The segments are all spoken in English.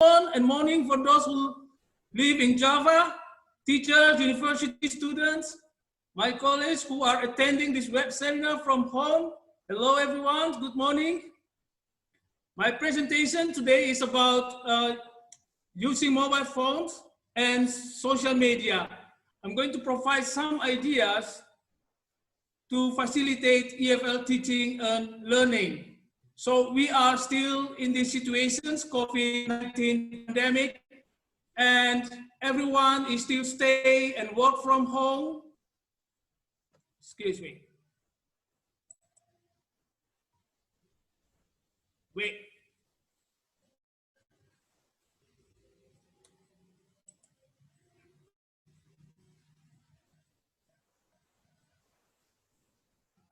And morning for those who live in Java, teachers, university students, my colleagues who are attending this web seminar from home. Hello everyone, good morning. My presentation today is about using mobile phones and social media. I'm going to provide some ideas to facilitate EFL teaching and learning. So we are still in these situations, COVID-19 pandemic, and everyone is still stay and work from home. Excuse me. Wait.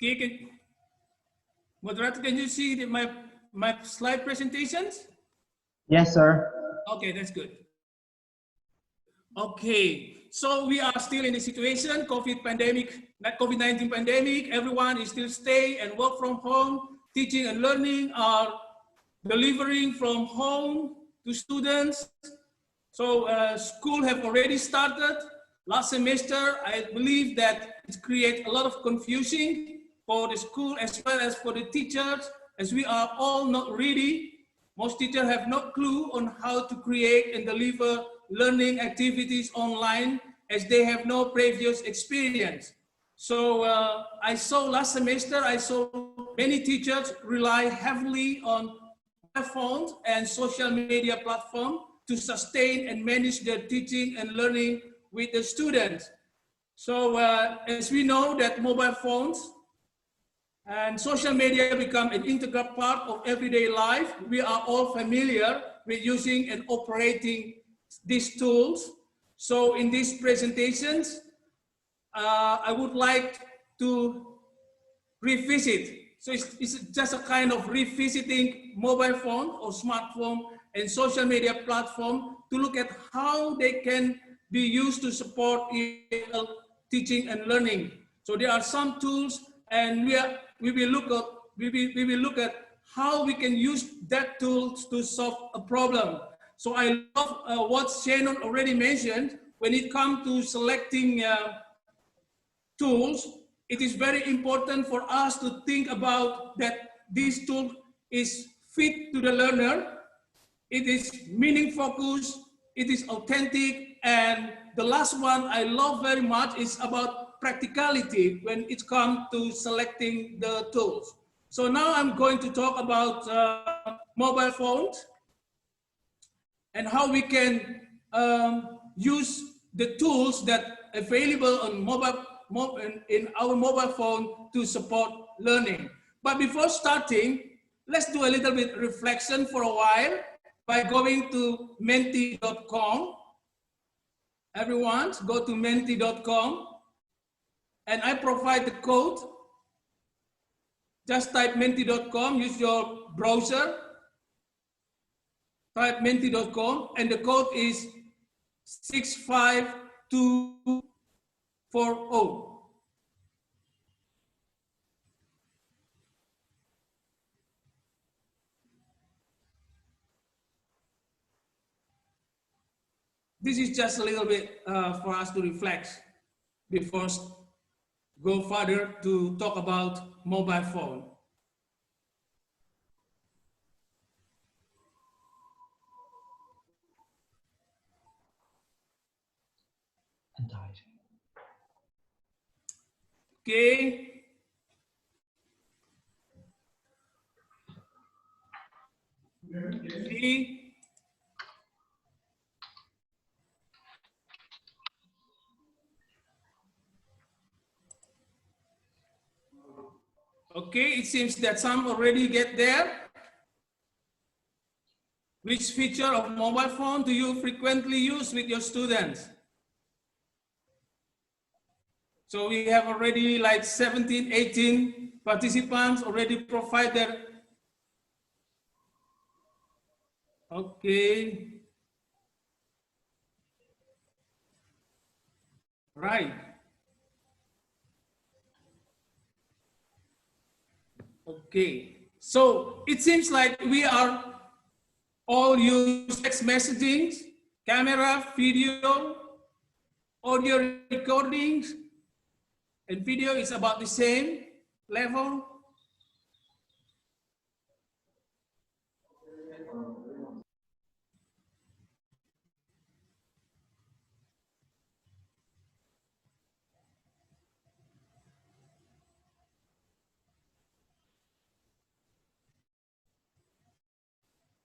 Okay, moderator, can you see my slide presentations? Yes, sir. Okay, that's good. Okay, so we are still in the situation, COVID-19 pandemic, everyone is still stay and work from home, teaching and learning are delivering from home to students. So school have already started. Last semester, I believe that it creates a lot of confusion for the school as well as for the teachers, as we are all not ready. Most teachers have no clue on how to create and deliver learning activities online as they have no previous experience. So I saw last semester, I saw many teachers rely heavily on phones and social media platform to sustain and manage their teaching and learning with the students. So as we know that mobile phones and social media become an integral part of everyday life, we are all familiar with using and operating these tools. So in these presentations, I would like to revisit. So it's just a kind of revisiting mobile phone or smartphone and social media platform to look at how they can be used to support EFL teaching and learning. So there are some tools, and we will look at how we can use that tools to solve a problem. So I love what Shannon already mentioned when it comes to selecting tools. It is very important for us to think about that this tool is fit to the learner, it is meaning focused, it is authentic, and the last one I love very much is about practicality when it comes to selecting the tools. So now I'm going to talk about mobile phones and how we can use the tools that are available on in our mobile phone to support learning. But before starting, let's do a little bit reflection for a while by going to menti.com. Everyone, go to menti.com, and I provide the code. Just type menti.com, use your browser, type menti.com, and the code is 65240. This is just a little bit for us to reflect before go further to talk about mobile phone. Okay. See. Okay, it seems that some already get there. Which feature of mobile phone do you frequently use with your students? So we have already like 17, 18 participants already provided. Okay. Right. Okay. So it seems like we are all use text messaging, camera, video, audio recordings, and video is about the same level.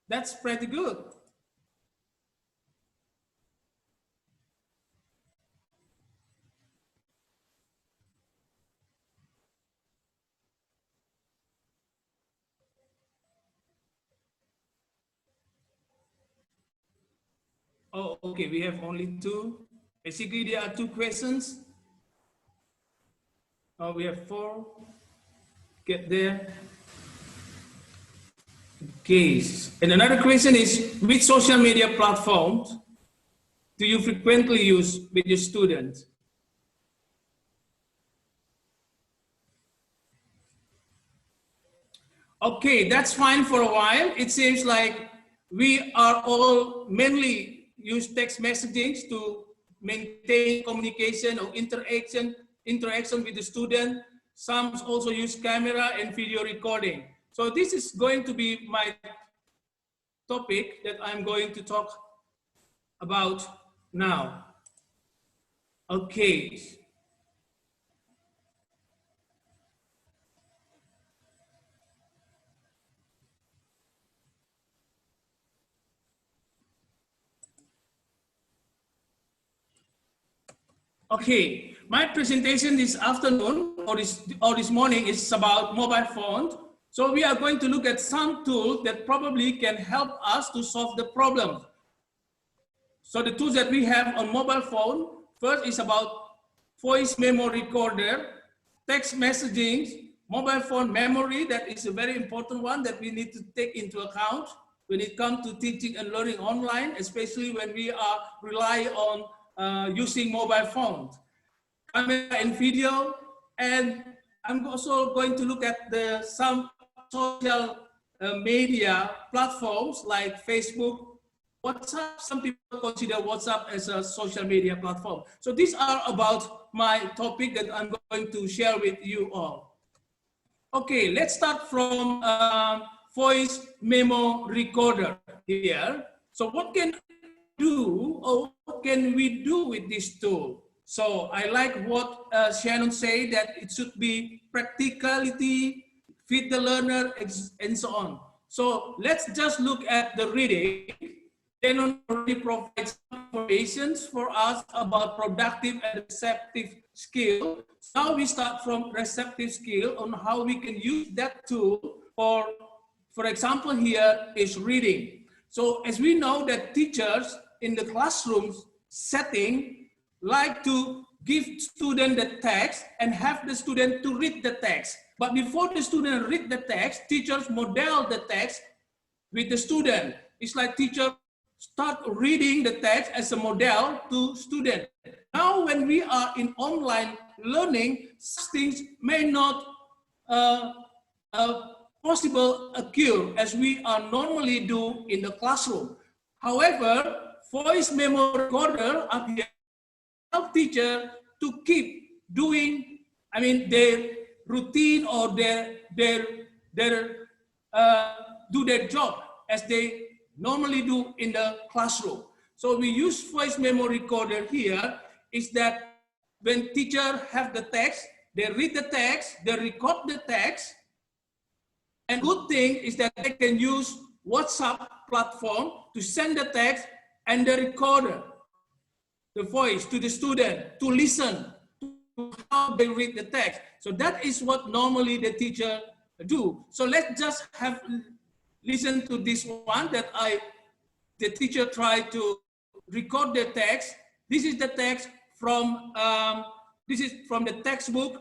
That's pretty good. Oh, okay, we have only two. Basically, there are two questions. Oh, we have four. Get there. Okay, and another question is, which social media platforms do you frequently use with your students? Okay, that's fine for a while. It seems like we are all mainly use text messaging to maintain communication or interaction with the student. Some also use camera and video recording. So this is going to be my topic that I'm going to talk about now. Okay. Okay, my presentation this afternoon or this morning is about mobile phones. So we are going to look at some tools that probably can help us to solve the problem. So the tools that we have on mobile phone, first is about voice memo recorder, text messaging, mobile phone memory. That is a very important one that we need to take into account when it comes to teaching and learning online, especially when we are rely on using mobile phones, camera and video. And I'm also going to look at some social media platforms like Facebook, WhatsApp. Some people consider WhatsApp as a social media platform. So these are about my topic that I'm going to share with you all. Okay, let's start from voice memo recorder here. So what can do or what can we do with this tool? So I like what Shannon said, that it should be practicality, fit the learner, and so on. So let's just look at the reading. Shannon already provides information for us about productive and receptive skill. Now we start from receptive skill on how we can use that tool for example, here is reading. So as we know that teachers in the classrooms setting like to give student the text and have the student to read the text. But before the student read the text, teachers model the text with the student. It's like teacher start reading the text as a model to student. Now when we are in online learning, such things may not possible occur as we are normally do in the classroom. However, voice memo recorder up here help teacher to keep doing, their routine or do their job as they normally do in the classroom. So we use voice memo recorder here is that when teacher have the text, they read the text, they record the text, and good thing is that they can use WhatsApp platform to send the text and the recorder, the voice to the student to listen to how they read the text. So that is what normally the teacher do. So let's just listen to this one that the teacher tried to record the text. This is the text from the textbook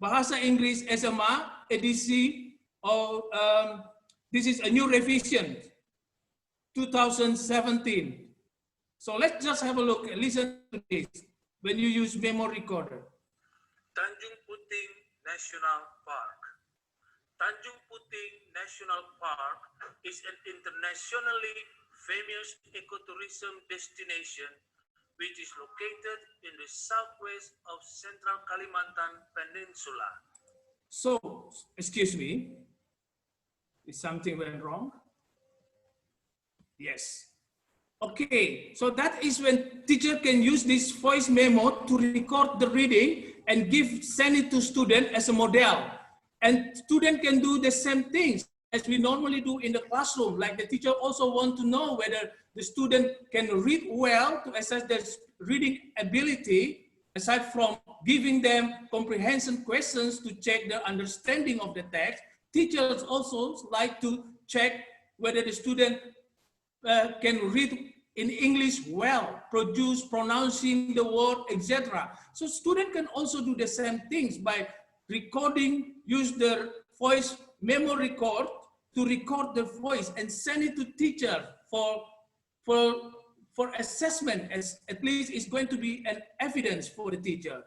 Bahasa Inggris SMA edisi. This is a new revision, 2017. So let's just have a look and listen to this when you use memo recorder. Tanjung Puting National Park. Tanjung Puting National Park is an internationally famous ecotourism destination which is located in the southwest of central Kalimantan Peninsula. So, excuse me, is something went wrong? Yes. Okay, so that is when teacher can use this voice memo to record the reading and send it to student as a model. And student can do the same things as we normally do in the classroom. Like the teacher also want to know whether the student can read well to assess their reading ability, aside from giving them comprehension questions to check their understanding of the text. Teachers also like to check whether the student can read in English well, produce, pronouncing the word, etc. So students can also do the same things by recording, use their voice memo record to record the voice and send it to teacher for assessment, as at least it's going to be an evidence for the teacher.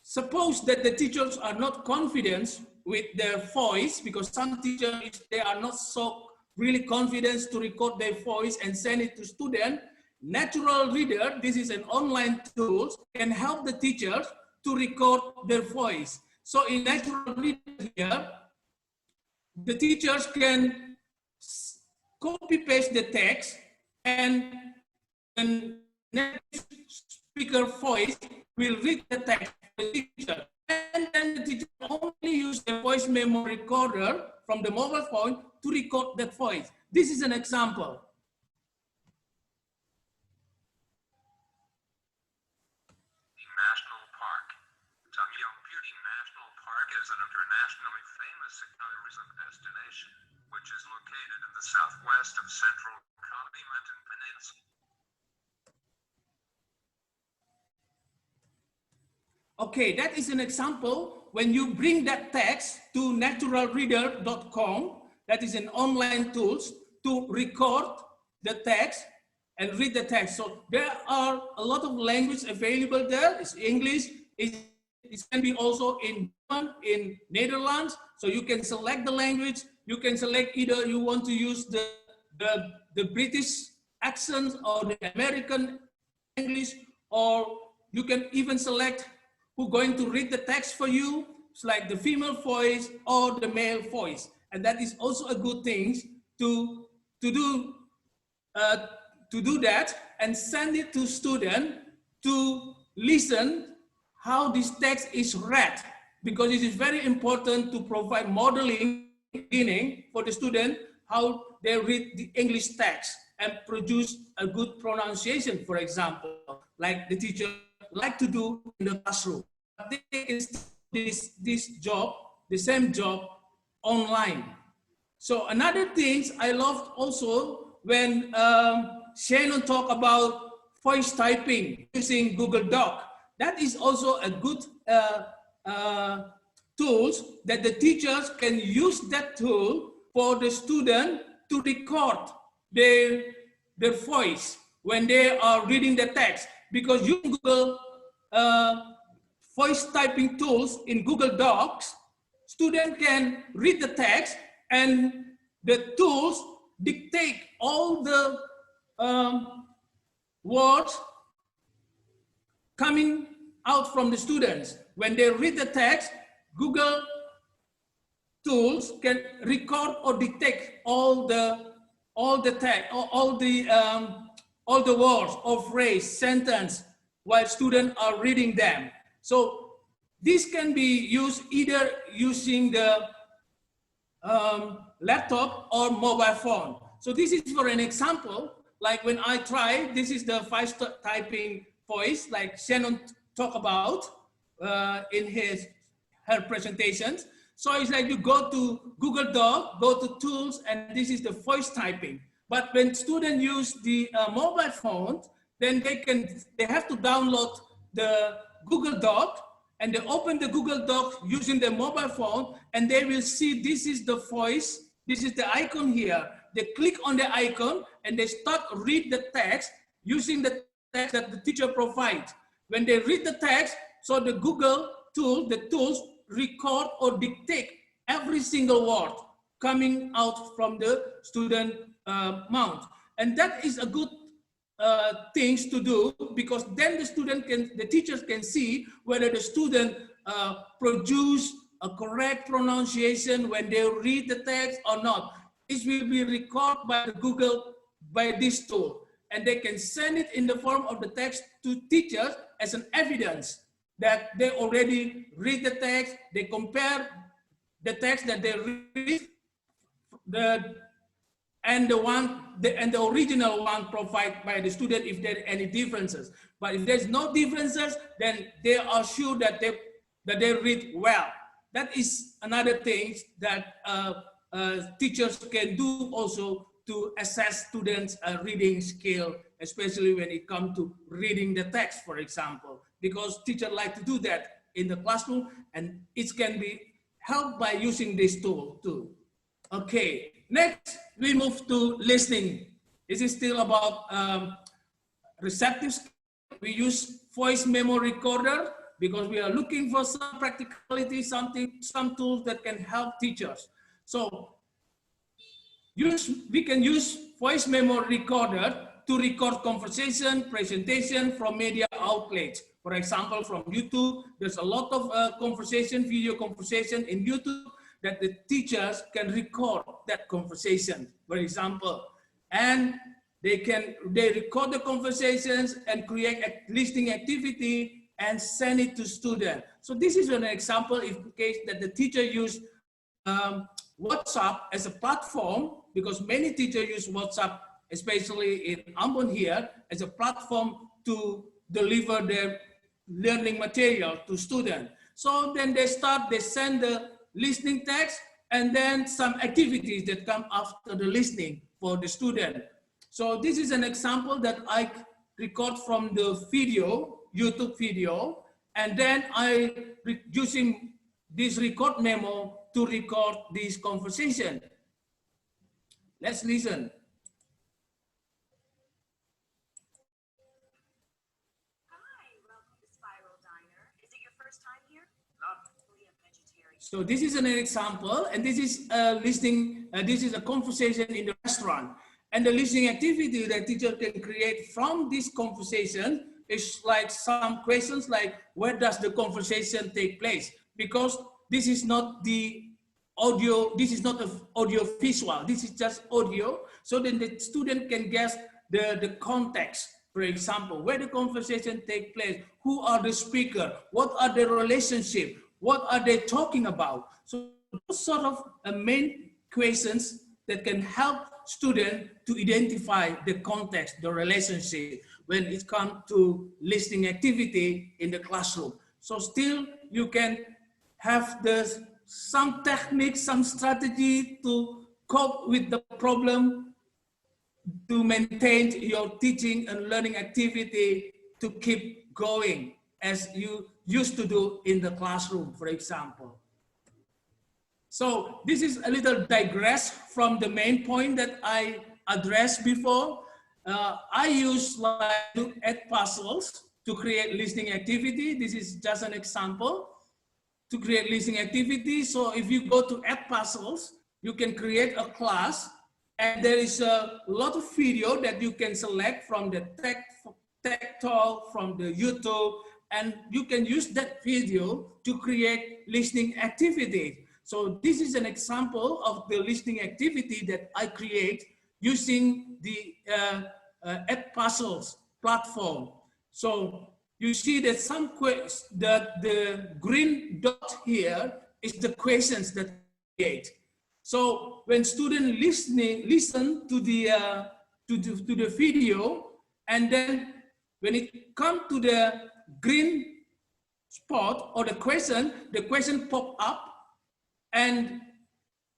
Suppose that the teachers are not confident with their voice, because some teachers, they are not so really confident to record their voice and send it to students. Natural Reader, this is an online tool, can help the teachers to record their voice. So in Natural Reader here, the teachers can copy paste the text, and the native speaker voice will read the text for the teacher. And then the teacher only use the voice memo recorder from the mobile phone to record that voice. This is an example. The National Park. Tanjung Puting National Park is an internationally famous ecotourism destination, which is located in the southwest of central Kalimantan Peninsula. Okay, that is an example. When you bring that text to naturalreader.com, that is an online tool to record the text and read the text. So there are a lot of language available there. It's English, it can be also in Netherlands. So you can select the language. You can select either you want to use the British accent or the American English, or you can even select who's going to read the text for you. It's like the female voice or the male voice. And that is also a good thing to do that and send it to students to listen how this text is read, because it is very important to provide modeling beginning for the student how they read the English text and produce a good pronunciation, for example, like the teacher like to do in the classroom. But they can this job, the same job, online. So another thing I loved also when Shannon talked about voice typing using Google Doc. That is also a good tools that the teachers can use that tool for the student to record their voice when they are reading the text. Because using Google voice typing tools in Google Docs, student can read the text and the tools dictate all the words coming out from the students. When they read the text, Google tools can record or dictate all the text, all the words or phrase, sentence, while students are reading them. So this can be used either using the laptop or mobile phone. So this is for an example, like when I try, this is the voice typing voice, like Shannon talked about in her presentations. So it's like you go to Google Doc, go to tools, and this is the voice typing. But when students use the mobile phone, then they have to download the Google Doc, and they open the Google Doc using the mobile phone, and they will see this is the voice, this is the icon here. They click on the icon and they start read the text using the text that the teacher provides. When they read the text, so the Google tool, the tools record or dictate every single word coming out from the student mouth. And that is a good things to do, because then the teachers can see whether the student produce a correct pronunciation when they read the text or not. It will be recorded by Google by this tool, and they can send it in the form of the text to teachers as an evidence that they already read the text. They compare the text that they read and the original one provided by the student if there are any differences. But if there's no differences, then they are sure that they read well. That is another thing that teachers can do also to assess students' reading skill, especially when it comes to reading the text, for example, because teachers like to do that in the classroom, and it can be helped by using this tool too. Okay, next we move to listening. This is still about receptive skill. We use voice memo recorder because we are looking for some practicality, some tools that can help teachers. So we can use voice memo recorder to record conversation, presentation from media outlets. For example, from YouTube, there's a lot of video conversation in YouTube that the teachers can record that conversation, for example. And they record the conversations and create a listening activity and send it to students. So this is an example in case that the teacher used WhatsApp as a platform, because many teachers use WhatsApp, especially in Ambon here, as a platform to deliver their learning material to students. So then they send the listening text and then some activities that come after the listening for the student. So this is an example that I record from the video, YouTube video, and then using this record memo to record this conversation. Let's listen. So this is an example, and this is listening. This is a conversation in the restaurant, and the listening activity that teacher can create from this conversation is like some questions like, where does the conversation take place? Because this is not the audio. This is not an audio visual. This is just audio. So then the student can guess the context. For example, where the conversation take place, who are the speaker, what are the relationship, what are they talking about? So those sort of main questions that can help students to identify the context, the relationship when it comes to listening activity in the classroom. So still you can have some technique, some strategy to cope with the problem, to maintain your teaching and learning activity, to keep going as you used to do in the classroom, for example. So this is a little digress from the main point that I addressed before. I use like add puzzles to create listening activity. This is just an example to create listening activity. So if you go to add puzzles, you can create a class, and there is a lot of video that you can select from the Tech Talk, from the YouTube, and you can use that video to create listening activity. So this is an example of the listening activity that I create using the Add Puzzles platform. So you see that the green dot here is the questions that I create. So when students listen to the video, and then when it comes to the green spot or the question pop up, and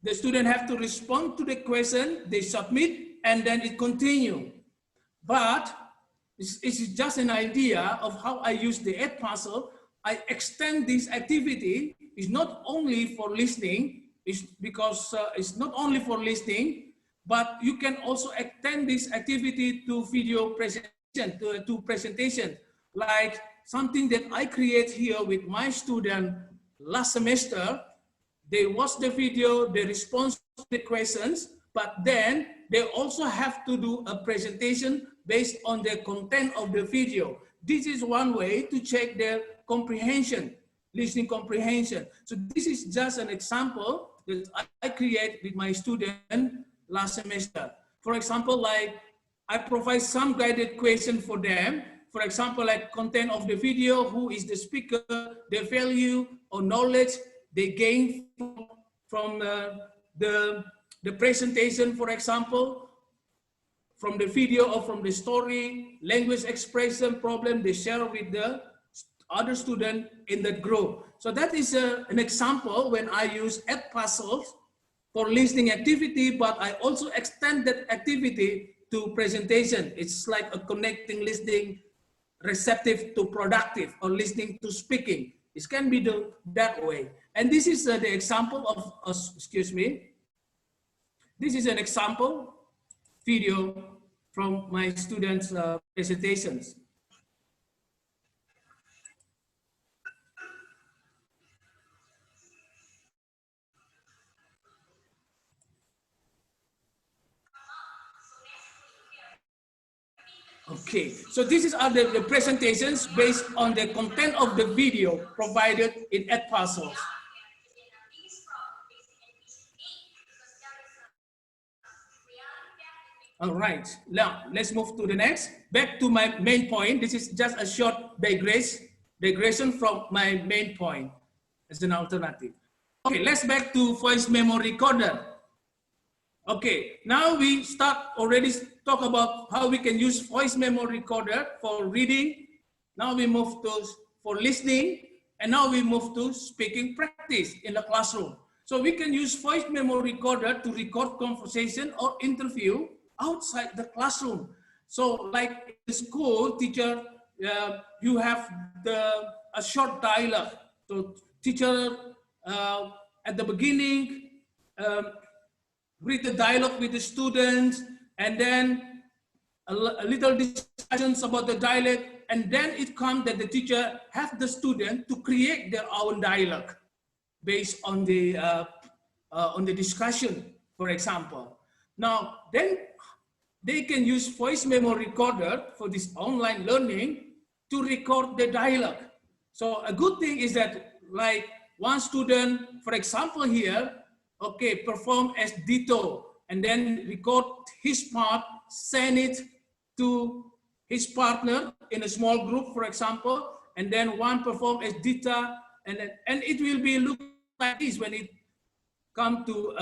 the student have to respond to the question, they submit, and then it continue. But it's just an idea of how I use the Add Puzzle. I extend this activity. It's not only for listening, it's not only for listening, but you can also extend this activity to video presentation, to presentation, like something that I create here with my student last semester. they watch the video, they respond to the questions, but then they also have to do a presentation based on the content of the video. This is one way to check their comprehension, listening comprehension. So this is just an example that I create with my student last semester. For example, like I provide some guided question for them. For example, like content of the video, who is the speaker, the value or knowledge they gain from the presentation, for example, from the video or from the story, language expression problem they share with the other student in that group. So that is an example when I use add puzzles for listening activity, but I also extend that activity to presentation. It's like a connecting listening, receptive to productive, or listening to speaking. It can be done that way. And this is the example of, excuse me, this is an example video from my students' presentations. Okay, so this are the presentations based on the content of the video provided in Edpuzzles. All right, now let's move to the next. Back to my main point. This is just a short digression from my main point as an alternative. Okay, let's back to voice memo recorder. Okay, now we already talk about how we can use voice memo recorder for reading. Now we move to for listening, and now we move to speaking practice in the classroom. So we can use voice memo recorder to record conversation or interview outside the classroom. So like in school, teacher, you have a short dialogue. So teacher at the beginning, read the dialogue with the students, and then a little discussions about the dialogue, and then it comes that the teacher has the student to create their own dialogue based on the discussion, for example. Now, then they can use voice memo recorder for this online learning to record the dialogue. So a good thing is that, like one student, for example here, okay, perform as Dito, and then record his part, send it to his partner in a small group, for example, and then one perform as Dita, and it will be look like this when it come to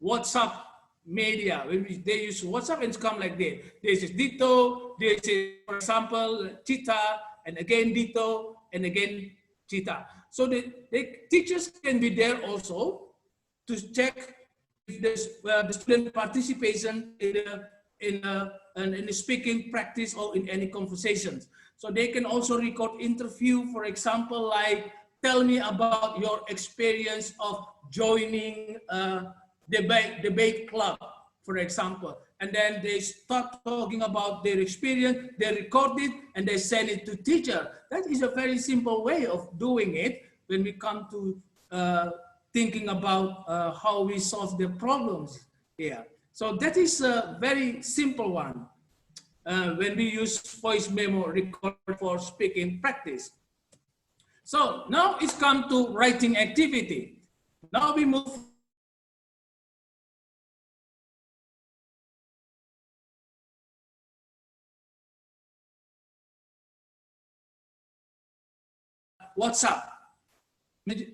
WhatsApp media. When they use WhatsApp, and it's come like this. This is Dito, this is, for example, Chita, and again Dito, and again Chita. So the teachers can be there also to check if the student participation in the speaking practice or in any conversations. So they can also record interview, for example, like tell me about your experience of joining debate club, for example. And then they start talking about their experience, they record it, and they send it to teacher. That is a very simple way of doing it when we come to thinking about how we solve the problems here. So that is a very simple one when we use voice memo record for speaking practice. So now it's come to writing activity. Now we move WhatsApp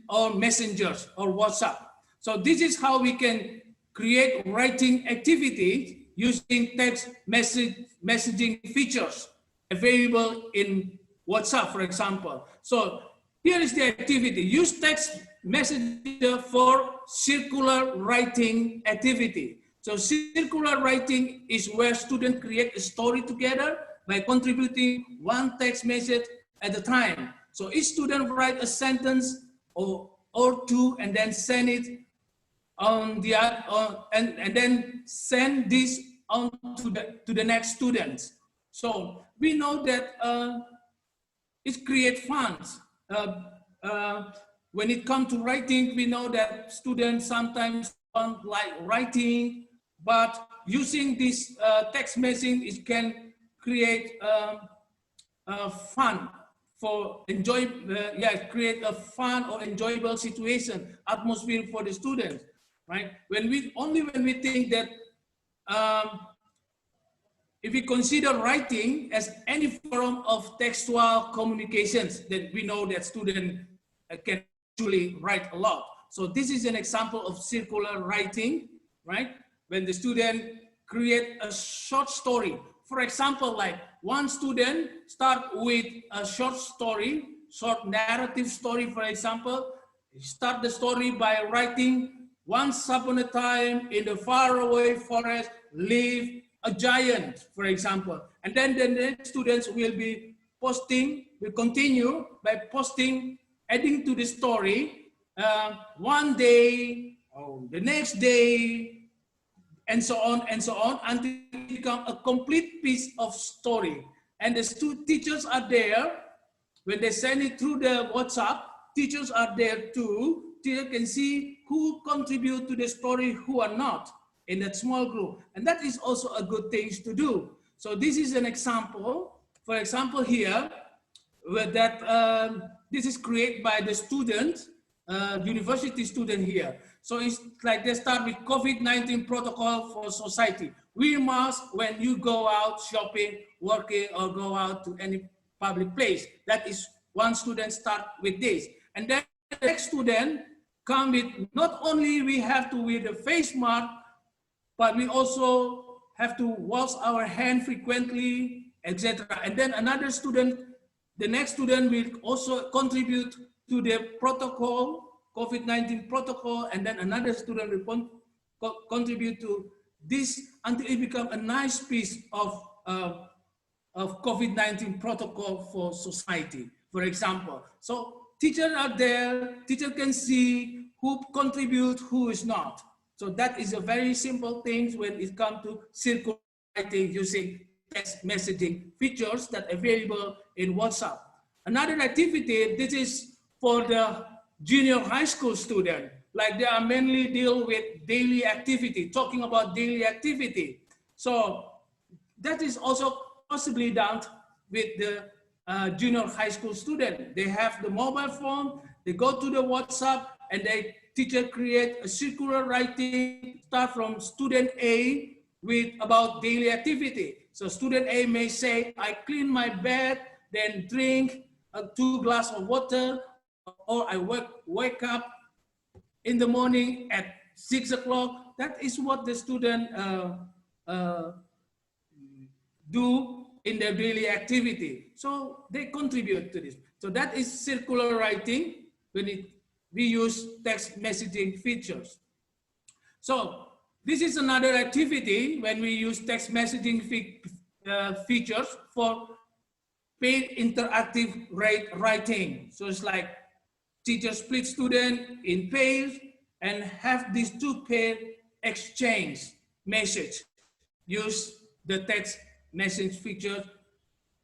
or messengers or WhatsApp. So this is how we can create writing activity using text messaging features available in WhatsApp, for example. So here is the activity. Use text messenger for circular writing activity. So circular writing is where students create a story together by contributing one text message at a time. So each student write a sentence or two, and then send it on the and then send this on to the next students. So we know that it creates fun. when it comes to writing, we know that students sometimes don't like writing, but using this text messaging, it can create fun for create a fun or enjoyable situation, atmosphere for the students, right? When we think that if we consider writing as any form of textual communications, then we know that students can actually write a lot. So this is an example of circular writing, right? When the student create a short story. For example, like one student start with a short story, short narrative story, for example, start the story by writing, once upon a time in the faraway forest lived a giant, for example. And then the next students will continue by posting, adding to the story, one day, the next day, and so on until it becomes a complete piece of story. And the teachers are there when they send it through the WhatsApp. Teachers are there too. Teachers can see who contribute to the story, who are not in that small group, and that is also a good thing to do. So this is an example. For example, here, where that this is created by the student, university student here. So it's like they start with COVID-19 protocol for society. We must, when you go out shopping, working, or go out to any public place, that is one student start with this. And then the next student come with, not only we have to wear the face mask, but we also have to wash our hand frequently, etc. And then another student, the next student will also contribute to the protocol, COVID-19 protocol, and then another student will contribute to this until it becomes a nice piece of COVID-19 protocol for society, for example. So teachers are there, teacher can see who contribute, who is not. So that is a very simple thing when it comes to circular writing using text messaging features that are available in WhatsApp. Another activity, this is for the junior high school student, like they are mainly deal with daily activity, talking about daily activity. So that is also possibly done with the junior high school student. They have the mobile phone, they go to the WhatsApp, and they teacher create a circular writing, start from student A with about daily activity. So student A may say, I clean my bed, then drink 2 glasses of water, or I wake up in the morning at 6 o'clock. That is what the student do in their daily activity. So they contribute to this. So that is circular writing when we use text messaging features. So this is another activity when we use text messaging features for paid interactive writing. So it's like teacher split student in pairs and have these 2 pair exchange message. Use the text message feature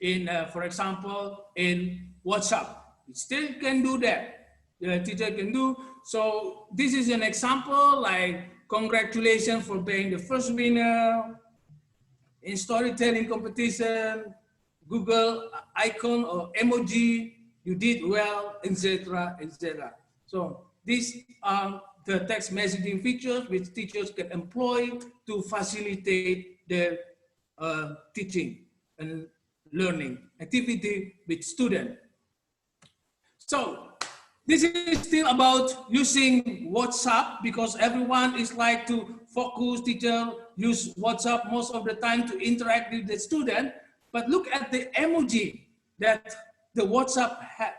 in, for example, in WhatsApp. You still can do that. The teacher can do. So this is an example, like congratulations for being the first winner in storytelling competition, Google icon or emoji, you did well, etc., etc. So these are the text messaging features which teachers can employ to facilitate their teaching and learning activity with students. So this is still about using WhatsApp because everyone is like to focus, teacher use WhatsApp most of the time to interact with the student. But look at the emoji that the WhatsApp,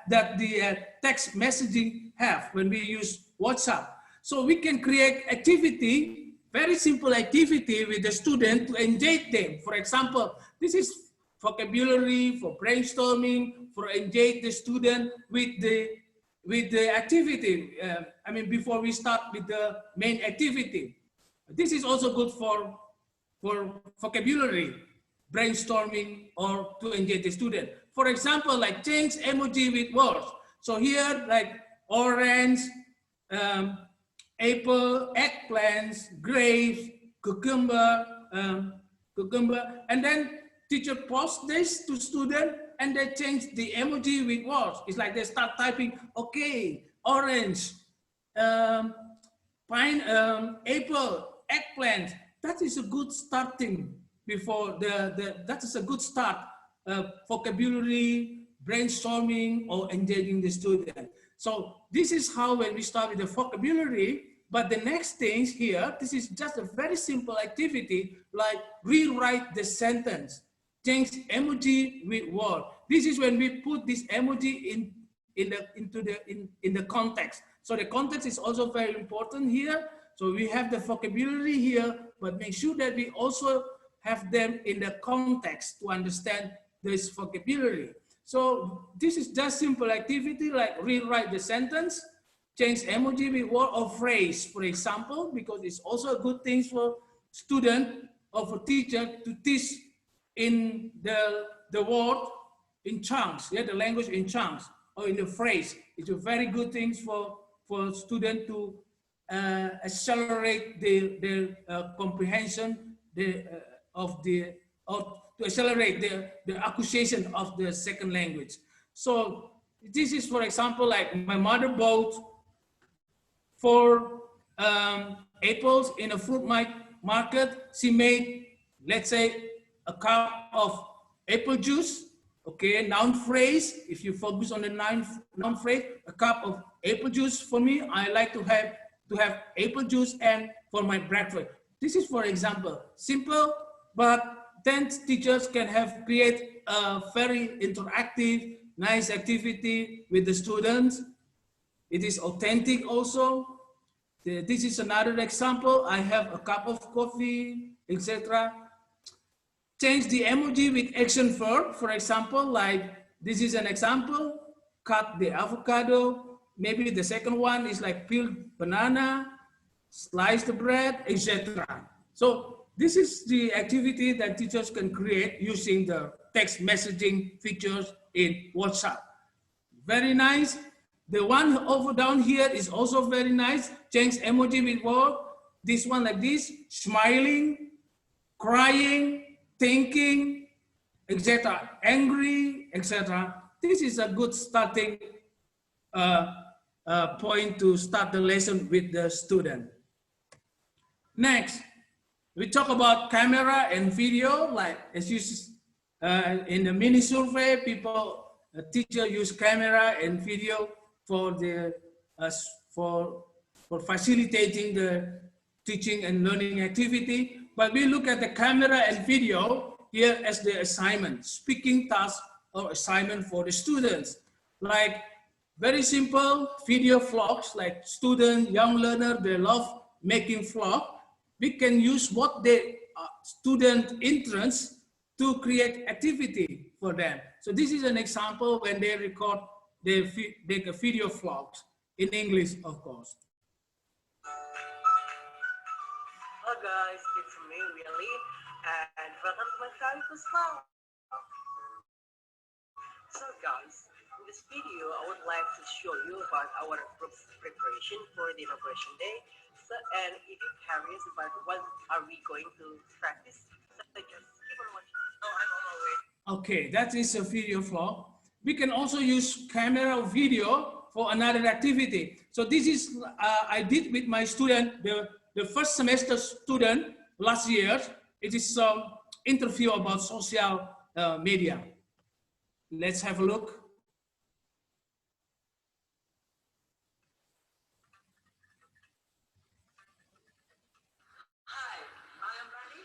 that the text messaging have when we use WhatsApp. So we can create activity, very simple activity with the student to engage them. For example, this is vocabulary for brainstorming, for engage the student with the activity. I mean, before we start with the main activity. This is also good for vocabulary, brainstorming, or to engage the student. For example, like change emoji with words. So here, like orange, apple, eggplants, grapes, cucumber, and then teacher post this to student and they change the emoji with words. It's like they start typing, okay, orange, apple, eggplant. That is a good starting before that is a good start, vocabulary, brainstorming, or engaging the student. So this is how when we start with the vocabulary, but the next things here, this is just a very simple activity like rewrite the sentence, change emoji with word. This is when we put this emoji in the context. So the context is also very important here. So we have the vocabulary here, but make sure that we also have them in the context to understand this vocabulary. So this is just simple activity like rewrite the sentence, change emoji with word or phrase, for example, because it's also a good thing for student or for teacher to teach in the word in chunks, yeah, the language in chunks or in the phrase. It's a very good thing for student to accelerate their comprehension to accelerate the acquisition of the second language. So this is, for example, like my mother bought 4 apples in a fruit market. She made, let's say, a cup of apple juice. Okay, noun phrase. If you focus on the noun phrase, a cup of apple juice. For me, I like to have apple juice and for my breakfast. This is, for example, simple, but then teachers can create a very interactive, nice activity with the students. It is authentic also. This is another example. I have a cup of coffee, etc. Change the emoji with action verb. For example, like this is an example, cut the avocado. Maybe the second one is like peel banana, slice the bread, etc. So this is the activity that teachers can create using the text messaging features in WhatsApp. Very nice. The one over down here is also very nice. Change emoji with word. This one like this, smiling, crying, thinking, etc., angry, etc. This is a good starting point to start the lesson with the student. Next, we talk about camera and video. Like as you in the mini survey, teacher use camera and video for the for facilitating the teaching and learning activity. But we look at the camera and video here as the assignment, speaking task or assignment for the students. Like very simple video vlogs, like student, young learner, they love making vlog. We can use what the student interests to create activity for them. So this is an example when they record, they make a video vlogs in English, of course. Hello guys, it's me, Willie, and welcome to my campus vlog. So guys, in this video, I would like to show you about our group's preparation for the inauguration day. So, and if you're curious about what are we going to practice, so just keep on watching. Oh, I'm on my way. Okay, that is a video vlog. We can also use camera or video for another activity. So this is, I did with my student, the first semester student last year. It is some interview about social media. Let's have a look. Hi, I am Rani.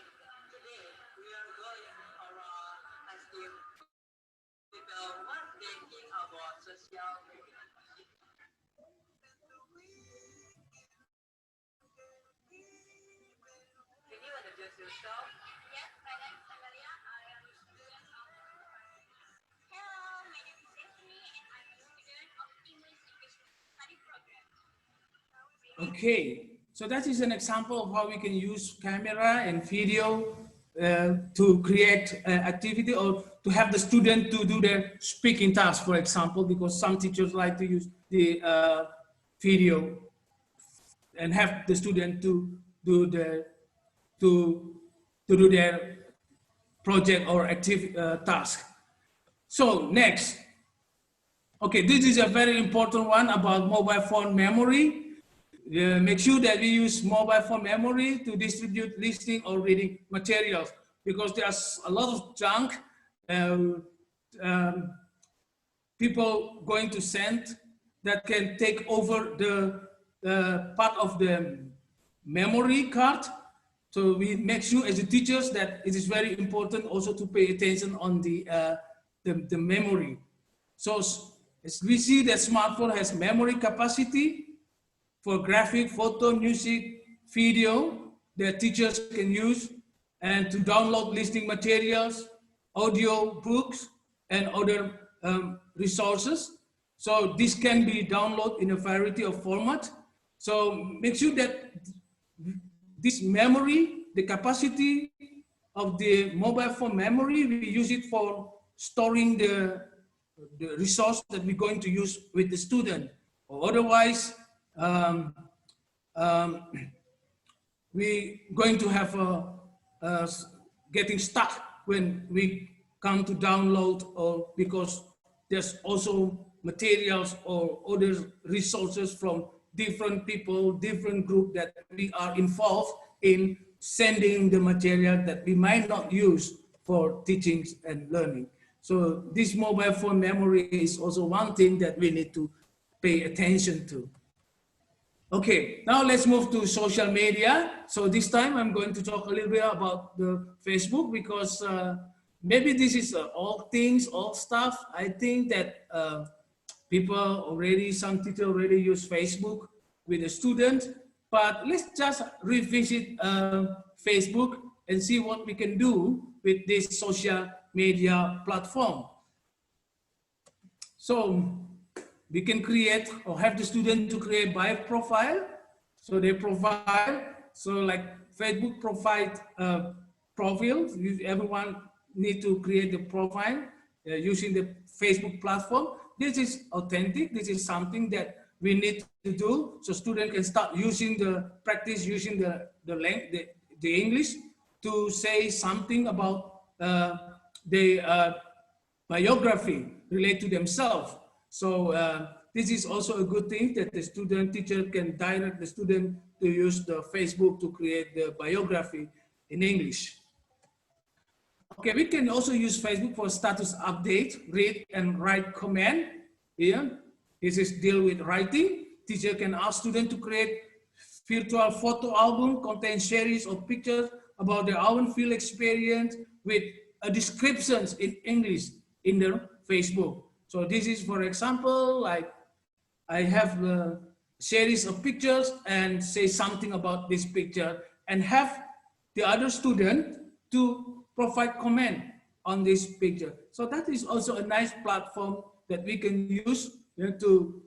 Today we are going around asking people what they think about social media. Can you introduce yourself? Yes, my name is Amalia. I am a student of Hello, my name is Stephanie and I'm a student of English Education Study Program. Okay, so that is an example of how we can use camera and video to create activity or to have the student to do their speaking task, for example, because some teachers like to use the video and have the student to do their project or active task. So next, okay, this is a very important one about mobile phone memory. Make sure that we use mobile phone memory to distribute listening or reading materials, because there's a lot of junk people going to send that can take over the part of the memory card. So we make sure as the teachers that it is very important also to pay attention on the memory. So as we see that smartphone has memory capacity for graphic, photo, music, video that teachers can use, and to download listening materials, audio books, and other resources. So this can be downloaded in a variety of formats. So make sure that this memory, the capacity of the mobile phone memory, we use it for storing the resource that we're going to use with the student. Or otherwise, we're going to have getting stuck when we come to download, or because there's also materials or other resources from different people, different group that we are involved in sending the material that we might not use for teaching and learning. So this mobile phone memory is also one thing that we need to pay attention to. Okay, now let's move to social media. So this time I'm going to talk a little bit about the Facebook, because maybe this is all things, all stuff. I think that people already, some teachers already use Facebook with the student, but let's just revisit Facebook and see what we can do with this social media platform. So we can create or have the student to create bio profile. So they provide, so like Facebook provide profile. Everyone need to create the profile using the Facebook platform. This is authentic. This is something that we need to do, so students can start using practice using the English to say something about the biography related to themselves. So this is also a good thing that the student teacher can direct the student to use the Facebook to create the biography in English. Okay, we can also use Facebook for status update, read and write comment. Here, this is deal with writing. Teacher can ask student to create virtual photo album, contain series of pictures about their own field experience with descriptions in English in their Facebook. So this is, for example, like I have a series of pictures and say something about this picture and have the other student to provide comment on this picture. So that is also a nice platform that we can use to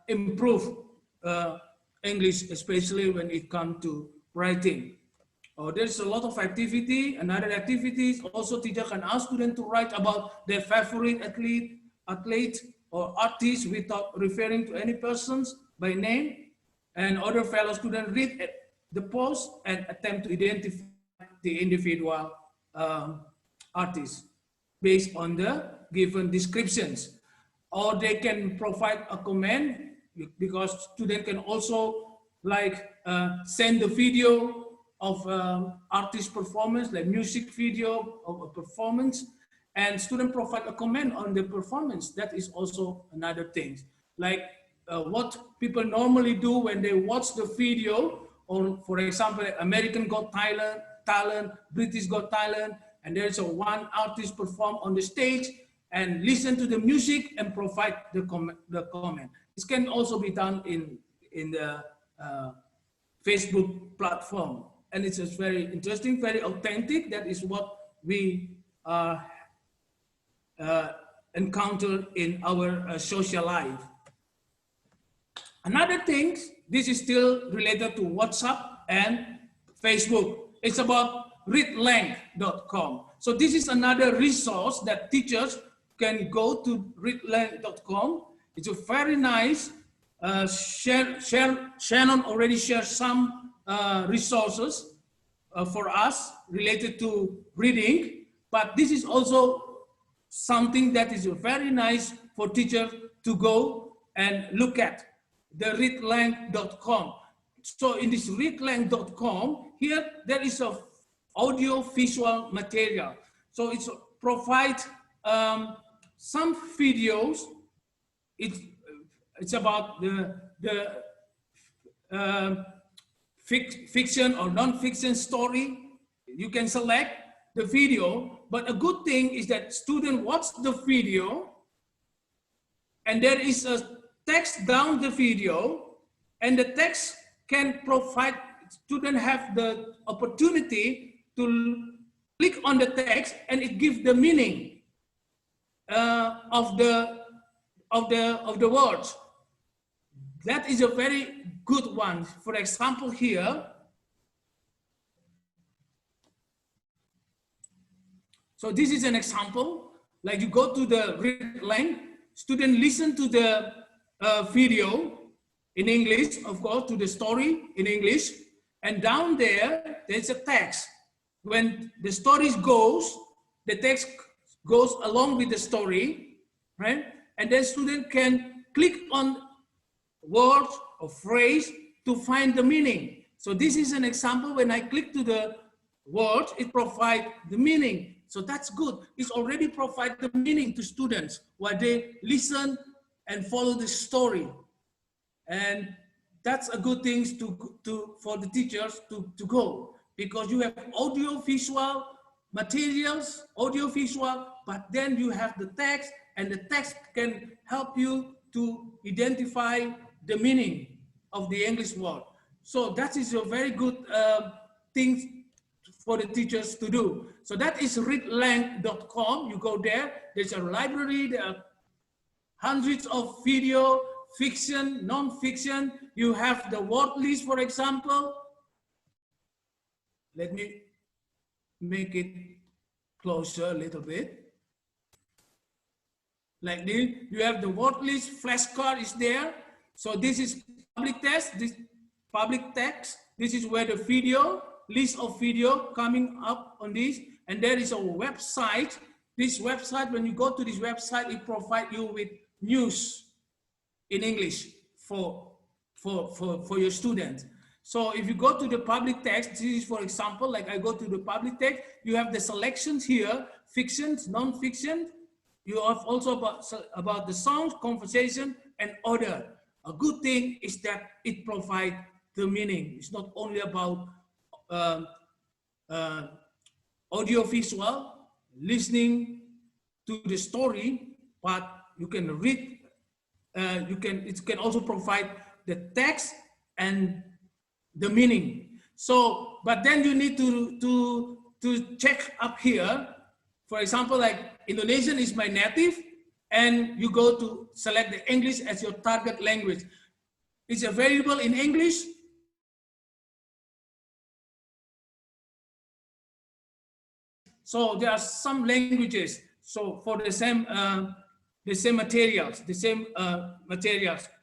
improve English, especially when it comes to writing. There's a lot of activity. Another activity is also teacher can ask students to write about their favorite athlete or artist without referring to any persons by name. And other fellow students read the post and attempt to identify the individual artist based on the given descriptions. Or they can provide a comment, because students can also like send the video of artist performance, like music video of a performance, and student provide a comment on the performance. That is also another thing. Like what people normally do when they watch the video, or for example, American Got Talent, British Got Talent, and there's one artist perform on the stage and listen to the music and provide the comment. This can also be done in the Facebook platform. And it's just very interesting, very authentic. That is what we encounter in our social life. Another thing, this is still related to WhatsApp and Facebook. It's about readlang.com. So this is another resource that teachers can go to readlang.com. It's a very nice Shannon already shared some resources for us related to reading, but this is also something that is very nice for teachers to go and look at, the readlang.com. So in this readlang.com, here there is a audio visual material. So it's provide some videos. It's about the fiction or non-fiction story. You can select the video, but a good thing is that student watch the video and there is a text down the video, and the text can provide, student have the opportunity to click on the text and it gives the meaning of the words. That is a very good one. For example, here, so this is an example, like you go to the read line, student listen to the video in English, of course, to the story in English, and down there's a text. When the story goes, the text goes along with the story, right? And then student can click on words or phrase to find the meaning. So this is an example. When I click to the words, it provides the meaning. So that's good. It's already provide the meaning to students while they listen and follow the story. And that's a good thing for the teachers to go, because you have audio visual materials, audio visual, but then you have the text, and the text can help you to identify the meaning of the English word. So that is a very good thing for the teachers to do. So that is readlang.com. You go there, there's a library, there are hundreds of video, fiction, non-fiction. You have the word list, for example. Let me make it closer a little bit. Like this, you have the word list, flashcard is there. So this is public text, this public text. This is where the video, list of video coming up on this. And there is a website. This website, when you go to this website, it provides you with news in English for your students. So if you go to the public text, this is, for example, like I go to the public text, you have the selections here, fictions, non-fiction. You have also about the songs, conversation, and other. A good thing is that it provides the meaning. It's not only about audio visual, listening to the story, but you can read, it can also provide the text and the meaning. So, but then you need to check up here. For example, like Indonesian is my native, and you go to select the English as your target language. It's available in English. So there are some languages. So for the same materials,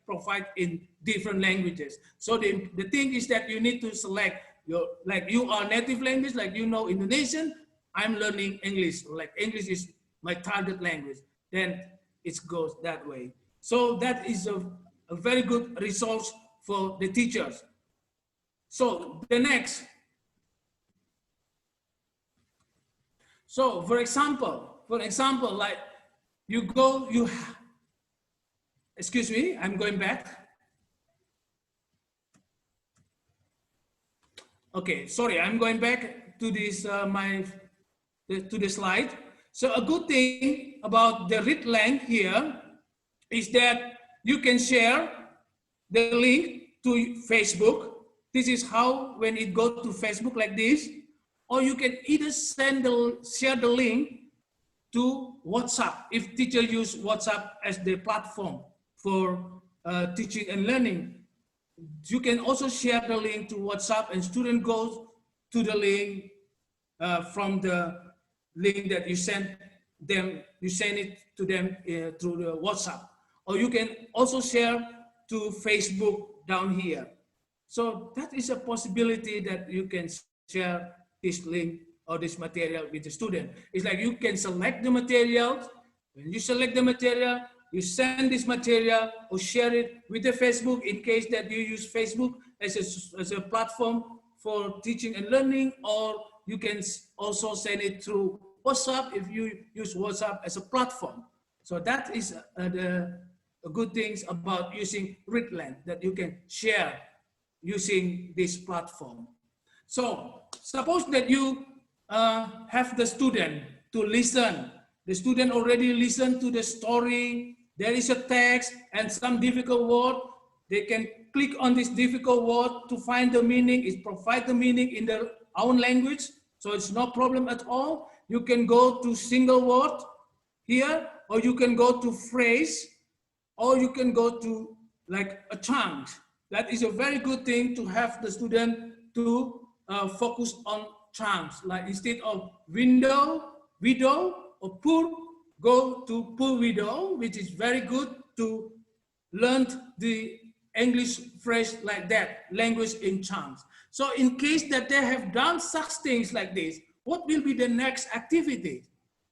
provide in different languages. So the thing is that you need to select your, like you are native language, like you know Indonesian, I'm learning English, like English is my target language, then it goes that way. So that is a very good resource for the teachers. So the next. So for example, like excuse me, I'm going back. Okay, sorry, I'm going back to this, to the slide. So a good thing about the readlang here is that you can share the link to Facebook. This is how, when it goes to Facebook like this, or you can either share the link to WhatsApp, if teacher use WhatsApp as the platform for teaching and learning. You can also share the link to WhatsApp, and student goes to the link from the link that you send them, you send it to them through the WhatsApp. Or you can also share to Facebook down here. So that is a possibility that you can share this link or this material with the student. It's like you can select the material. When you select the material, you send this material or share it with the Facebook in case that you use Facebook as a platform for teaching and learning, or you can also send it through WhatsApp if you use WhatsApp as a platform. So that is the good things about using Readland, that you can share using this platform. So suppose that you have the student to listen. The student already listened to the story. There is a text and some difficult word. They can click on this difficult word to find the meaning. It provides the meaning in their own language. So it's no problem at all. You can go to single word here, or you can go to phrase, or you can go to like a chunk. That is a very good thing to have the student to focus on chunks. Like instead of window, or poor, go to poor widow, which is very good to learn the English phrase like that, language in chunks. So in case that they have done such things like this, what will be the next activity?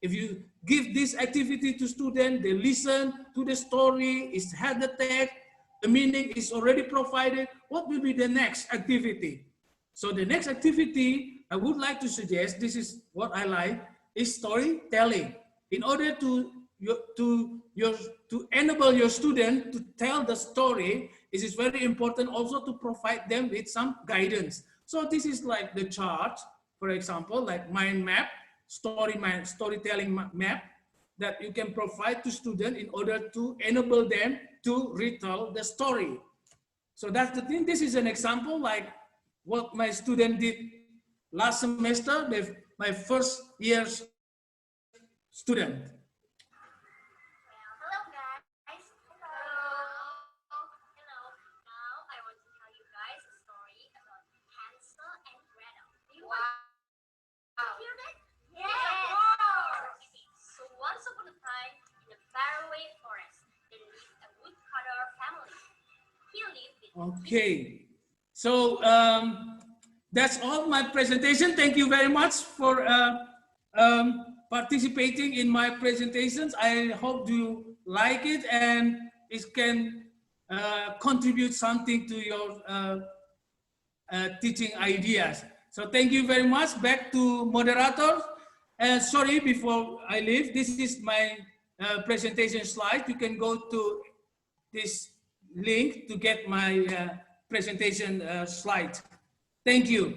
If you give this activity to students, they listen to the story, it's had the text, the meaning is already provided, what will be the next activity? So the next activity I would like to suggest, this is what I like, is storytelling. In order to enable your student to tell the story, it is very important also to provide them with some guidance. So this is like the chart, for example, like mind map, storytelling map that you can provide to students in order to enable them to retell the story. So that's the thing. This is an example like what my student did last semester, my first year's student. Well, hello guys. Hello. Hello. Now I want to tell you guys a story about Hansel and Gretel. Do you want to hear that? Yes. Okay. So once upon a time, in a faraway forest, there lived a woodcutter family. He lived with Okay. So that's all my presentation. Thank you very much for participating in my presentations. I hope you like it and it can contribute something to your teaching ideas. So thank you very much. Back to moderator. Sorry, before I leave, this is my presentation slide. You can go to this link to get my presentation slide. Thank you.